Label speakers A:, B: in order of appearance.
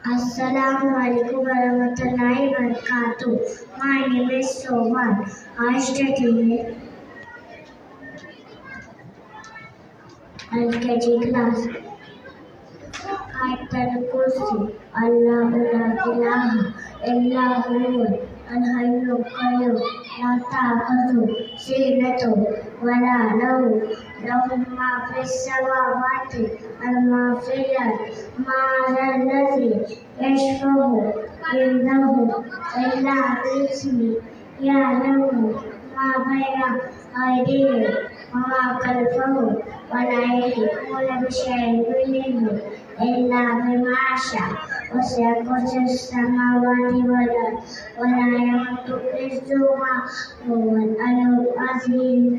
A: Assalamu alaikum warahmatullahi wabarakatuh. My name is Sohan. I study LKG class. Ayatul Kursi. Allahu la ilaha illa huwa al-hayyul qayyum. La ta'khudhuhu sinatun wa la nawm. Lahu ma fis samawati wa ma fil ardi. Ma alladhi yashfa'u indahu illa bi'izni. Ya'lamu ma bayna aydihim wa ma khalfahum wa la yuhituna bi shay'in min ilmihi إلا بما شاء وسع كرسي السماوات والأرض ولا يموت حفظهما وهو العلي العظيم.